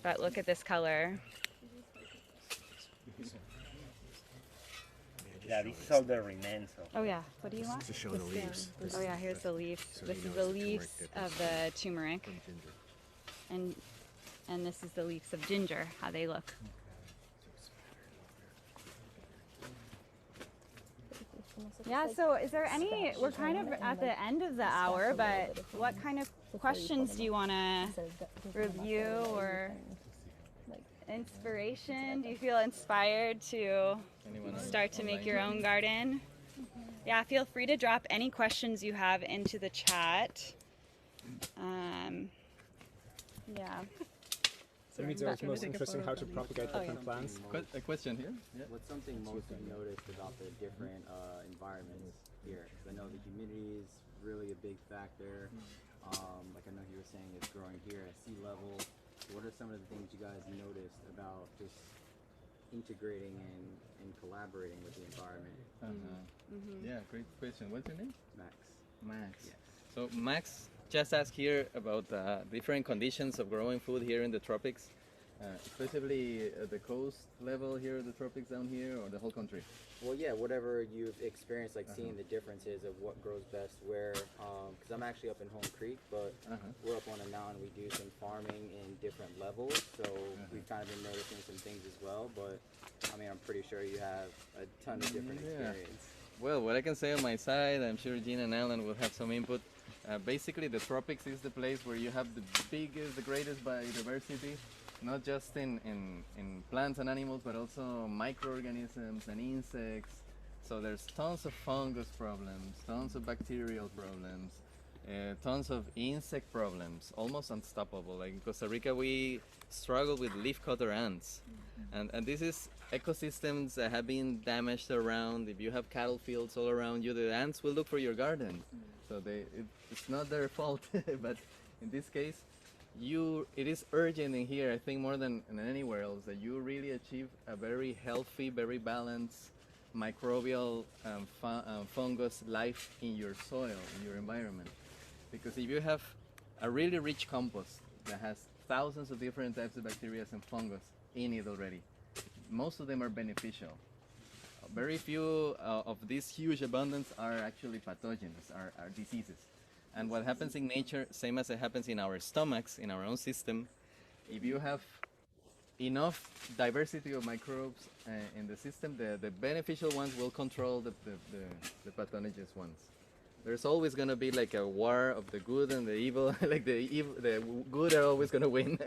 But look at this color. Yeah, this is all the remains of. Oh yeah, what do you want? To show the leaves. Oh yeah, here's the leaves. So This you is know the it's the leaves turmeric that of the turmeric, Ginger. and this is the leaves of ginger. How they look. Yeah. So, is there any? We're kind of at the end of the hour, but what kind of questions do you want to review or inspiration? Do you feel inspired to Anyone else? start to make your own garden? Yeah, feel free to drop any questions you have into the chat. Yeah. For me, it's most interesting how to propagate different plants. A question here? Yeah. What's something most have noticed about the different environments here? 'Cause I know the humidity is really a big factor. Like I know you were saying it's growing here at sea level. So what are some of the things you guys noticed about just integrating and collaborating with the environment? Yeah, great question. What's your name? Max. Max. Yes. So Max just asked here about different conditions of growing food here in the tropics, especially at the coast level here, the tropics down here, or the whole country. Well, yeah, whatever you've experienced, like seeing the differences of what grows best where, because I'm actually up in Home Creek, but we're up on a mountain. We do some farming in different levels, so we've kind of been noticing some things as well, but I mean, I'm pretty sure you have a ton of different experience. Well, what I can say on my side, I'm sure Gene and Alan will have some input. Basically, the tropics is the place where you have the biggest, the greatest biodiversity, not just in plants and animals, but also microorganisms and insects. So there's tons of fungus problems, tons of bacterial problems, tons of insect problems, almost unstoppable. Like in Costa Rica, we struggle with leafcutter ants. And this is ecosystems that have been damaged around. If you have cattle fields all around you, the ants will look for your garden. So it's not their fault, but in this case, it is urgent in here, I think more than anywhere else, that you really achieve a very healthy, very balanced microbial fungus life in your soil, in your environment. Because if you have a really rich compost that has thousands of different types of bacteria and fungus in it already, most of them are beneficial. Very few of this huge abundance are actually pathogens, are diseases. And what happens in nature, same as it happens in our stomachs, in our own system, if you have enough diversity of microbes in the system, the beneficial ones will control the pathogenous ones. There's always going to be like a war of the good and the evil, like the good are always going to win.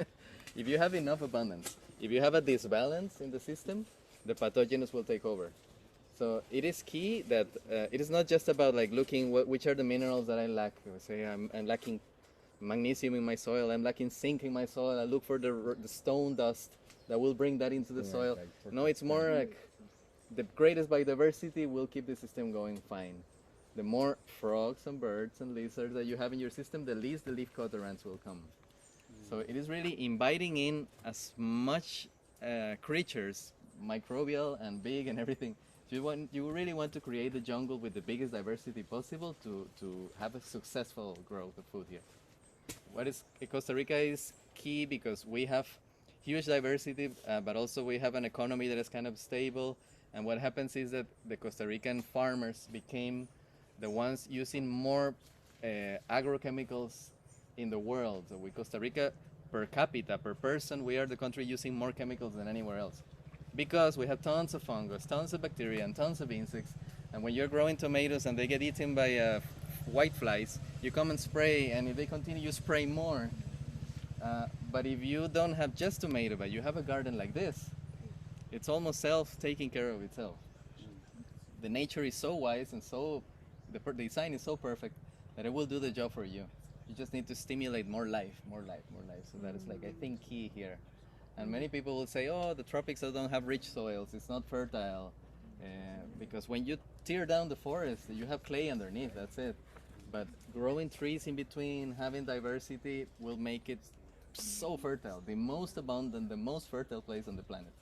If you have enough abundance, if you have a disbalance in the system, the pathogens will take over. So it is key that it is not just about like looking which are the minerals that I lack. Say I'm lacking magnesium in my soil, I'm lacking zinc in my soil. I look for the stone dust that will bring that into the soil. No, it's more like the greatest biodiversity will keep the system going fine. The more frogs and birds and lizards that you have in your system, the least the leafcutter ants will come. So it is really inviting in as much creatures, microbial and big and everything. You really want to create the jungle with the biggest diversity possible to have a successful growth of food here. Costa Rica is key because we have huge diversity, but also we have an economy that is kind of stable. And what happens is that the Costa Rican farmers became the ones using more agrochemicals in the world. So with Costa Rica, per capita, per person, we are the country using more chemicals than anywhere else. Because we have tons of fungus, tons of bacteria, and tons of insects. And when you're growing tomatoes and they get eaten by whiteflies, you come and spray, and if they continue, you spray more. But if you don't have just tomato, but you have a garden like this, it's almost taking care of itself. The nature is so wise and the design is so perfect that it will do the job for you. You just need to stimulate more life, more life, more life. So that is like, I think, key here. And many people will say, oh, the tropics don't have rich soils, it's not fertile. Because when you tear down the forest, you have clay underneath, that's it. But growing trees in between, having diversity will make it so fertile. The most abundant, the most fertile place on the planet.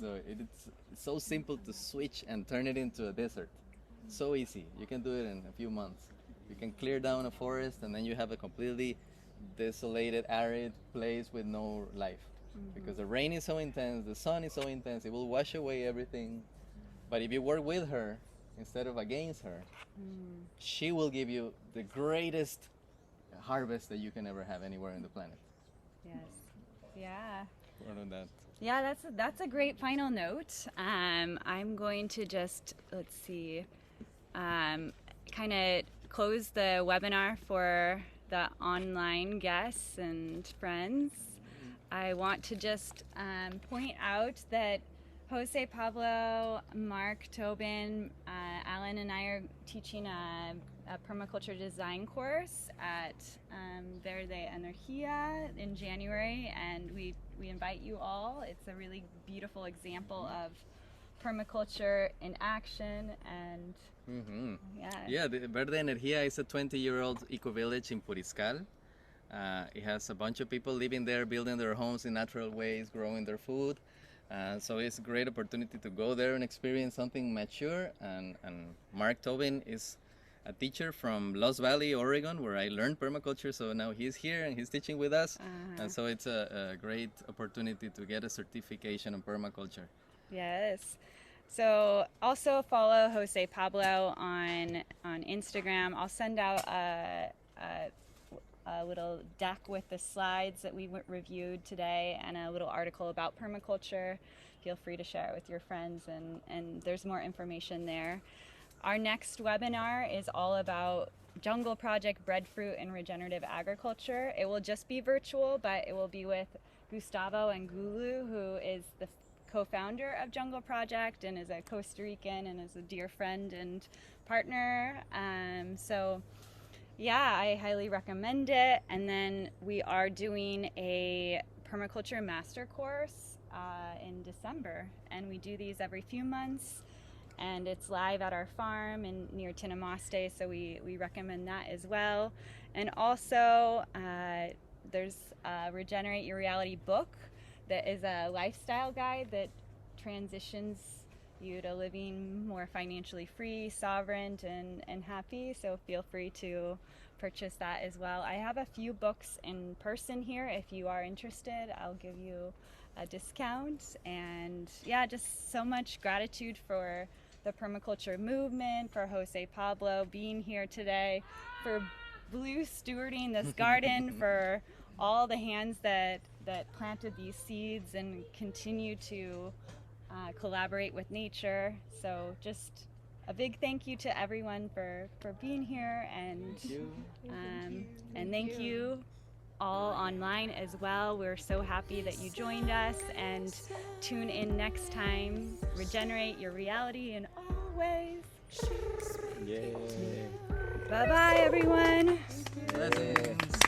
So it's so simple to switch and turn it into a desert. So easy, you can do it in a few months. You can clear down a forest and then you have a completely desolated, arid place with no life. Because the rain is so intense, the sun is so intense, it will wash away everything. But if you work with her instead of against her, she will give you the greatest harvest that you can ever have anywhere on the planet. Yes. Yeah. More than that. Yeah, that's a great final note. I'm going to just, let's see, kind of close the webinar for the online guests and friends. I want to just point out that Jose Pablo, Mark, Tobin, Alan and I are teaching a permaculture design course at Verde Energia in January, and we invite you all. It's a really beautiful example of permaculture in action, and yeah, the Verde Energia is a 20-year-old eco-village in Puriscal. It has a bunch of people living there, building their homes in natural ways, growing their food. So it's a great opportunity to go there and experience something mature. And Mark Tobin is a teacher from Lost Valley, Oregon, where I learned permaculture. So now he's here and he's teaching with us. And so it's a great opportunity to get a certification in permaculture. Yes. So also follow Jose Pablo on Instagram. I'll send out a little deck with the slides that we reviewed today and a little article about permaculture. Feel free to share it with your friends, and there's more information there. Our next webinar is all about Jungle Project, breadfruit, and regenerative agriculture. It will just be virtual, but it will be with Gustavo Angulu, who is the co-founder of Jungle Project and is a Costa Rican and is a dear friend and partner. So yeah, I highly recommend it. And then we are doing a permaculture master course in December, and we do these every few months, and it's live at our farm near Tinamaste, so we recommend that as well. And also there's a Regenerate Your Reality book that is a lifestyle guide that transitions you to living more financially free, sovereign, and happy. So feel free to purchase that as well. I have a few books in person here. If you are interested, I'll give you a discount. And yeah, just so much gratitude for the permaculture movement, for Jose Pablo being here today, for Blue stewarding this garden, for all the hands that planted these seeds and continue to collaborate with nature. So just a big thank you to everyone for being here, and thank you all online as well. We're so happy that you joined us, and tune in next time. Regenerate your reality in all ways. Yay. Bye bye everyone. Blessings.